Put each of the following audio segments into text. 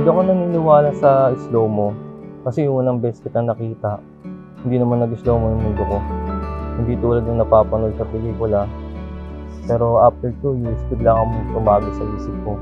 ako naniniwala sa slow mo. Kasi yung unang beses kita nakita, hindi naman nag-slow mo yung mundo ko. Hindi tulad ng napapanood sa pelikula. Pero after 2 years, bigla kang tumabi sa isip ko.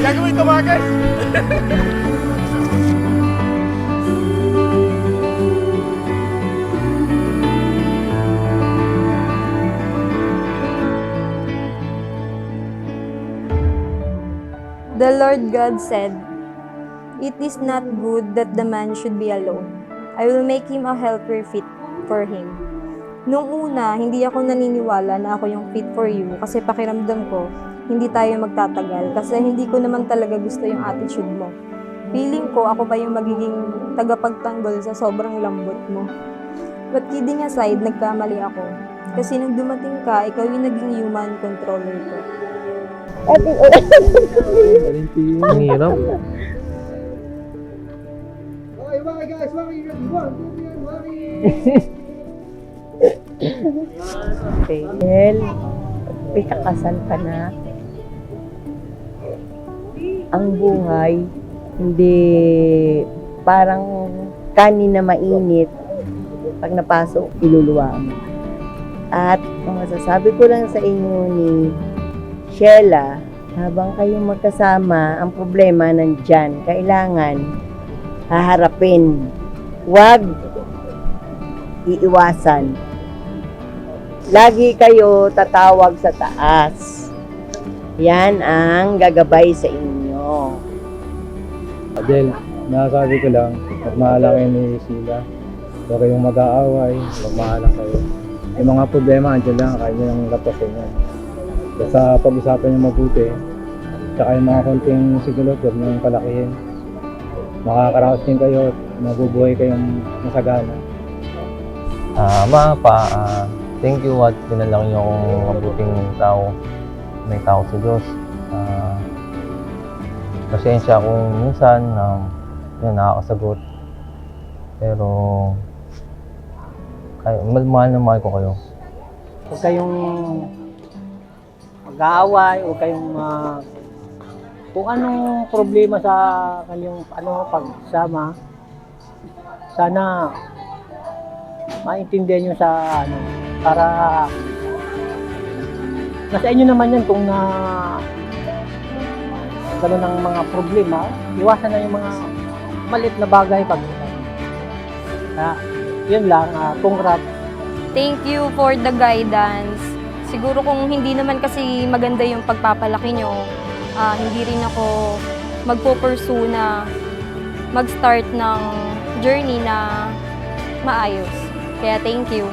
Gagawin ko mga guys! The Lord God said, "It is not good that the man should be alone. I will make him a helper fit for him." Nung una, hindi ako naniniwala na ako yung fit for you kasi pakiramdam ko, hindi tayo magtatagal kasi hindi ko naman talaga gusto yung attitude mo. Feeling ko ako pa yung magiging tagapagtanggol sa sobrang lambot mo. But kidding aside, nagkamali ako. Kasi nung dumating ka, ikaw yung naging human controller ko. Ang hirap. Okay guys, waki! 1, 2, 3, waki! Okay. Well, ikakasal ka na. Ang buhay, hindi parang kanin na mainit. Pag napasok, iluluwa mo. At ang masasabi ko lang sa inyo ni Sheila, habang kayong magkasama, ang problema nandyan. Kailangan haharapin. Huwag iiwasan. Lagi kayo tatawag sa taas. Yan ang gagabay sa inyo. Adel, nasasabi ko lang, magmahalan kayo ni Sheila. Huwag kayong mag-aaway, magmahalan kayo. Yung mga problema, andyan lang, kaya nyo lang lapasin yan. Basta pag-usapan nyo mabuti, tsaka yung mga konting sigulot, huwag nyo yung palakihin. Makakaraos din kayo, mabubuhay kayong masagana. Thank you at pinalaki niyo akong mabuting tao. May tao sa Diyos. Pasensya kung minsan nakakasagot. Pero mahal na mahal ko kayo. Huwag kayong mag-aaway, huwag kayong kung anong problema sa kanyang pagsama, sana maintindihan nyo sa para nasa inyo naman yan kung gano'n ng mga problema, iwasan na yung mga maliit na bagay pag yun lang, congrats. Thank you for the guidance. Siguro kung hindi naman kasi maganda yung pagpapalaki nyo, hindi rin ako magpo-pursue na mag-start ng journey na maayos. Kaya thank you.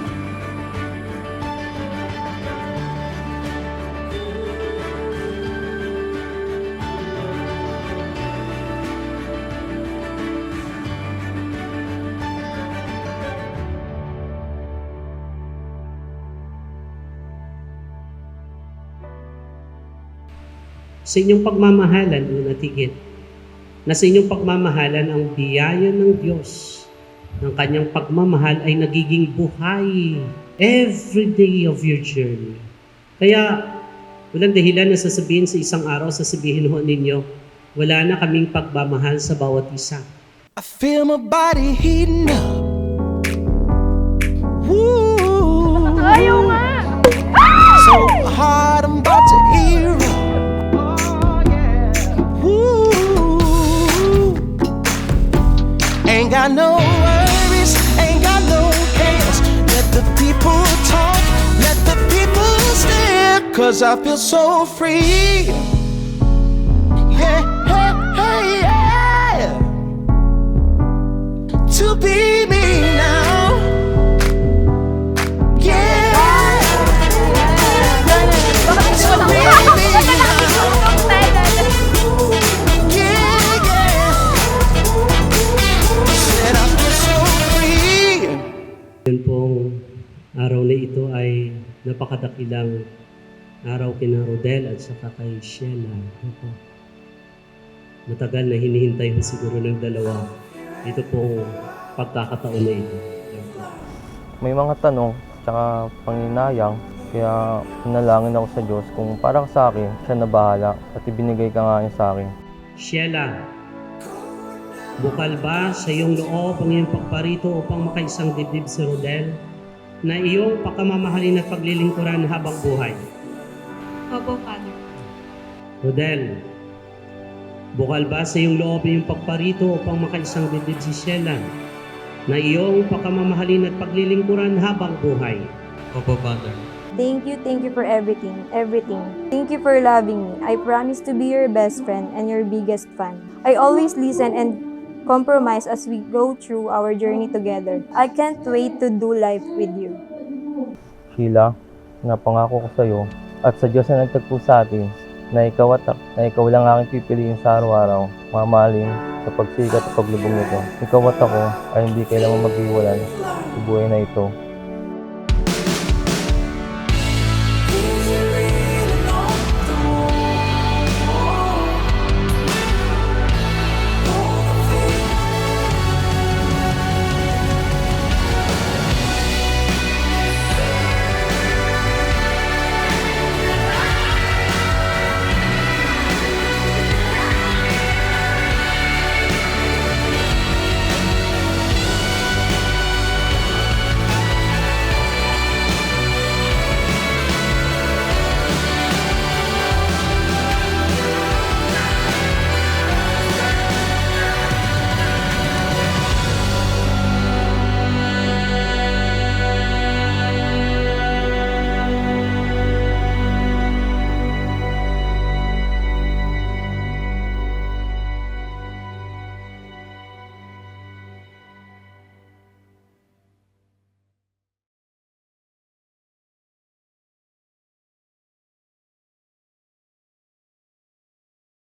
Sa inyong pagmamahalan, una't higit, na sa inyong pagmamahalan ang biyaya ng Diyos ng kanyang pagmamahal ay nagiging buhay every day of your journey. Kaya, walang dahilan na sasabihin sa isang araw, sasabihin ho ninyo, wala na kaming pagmamahal sa bawat isa. I feel my body heating up. Woo! Ayaw nga! So hard, I'm about to erupt. Ain't got no worries, ain't got no cares. Let the people talk, let the people stare. 'Cause I feel so free. Yeah, hey, hey, yeah. napakadakilang araw kina Rodel at saka kay Sheila. Opo. Matagal na hinihintay mo siguro ng dalawa. Ito po pagkakataon na ito. May mga tanong tsaka panginayang, kaya nalangin ako sa Diyos kung para sa akin, siya na bahala at ibinigay ka nga niya sa akin. Sheila, bukal ba sa iyong loob ang iyong pagparito upang makaisang dibdib si Rodel na iyong pakamamahalin at paglilingkuran habang buhay? Opo, Father. Rodel, bukal ba sa iyong loob ang iyong pagparito upang makaisang dibdib si Sheila na iyong pakamamahalin at paglilingkuran habang buhay? Opo, Father. Thank you for everything, everything. Thank you for loving me. I promise to be your best friend and your biggest fan. I always listen and compromise as we go through our journey together. I can't wait to do life with you. Sheila, napangako ko sa iyo at sa Diyos na nagtagpo sa atin na ikaw lang aking pipiliin sa araw-araw, mamahalin sa pagsikat at paglubong nito. Ikaw at ako ay hindi kailangan maghiwalay sa buhay na ito.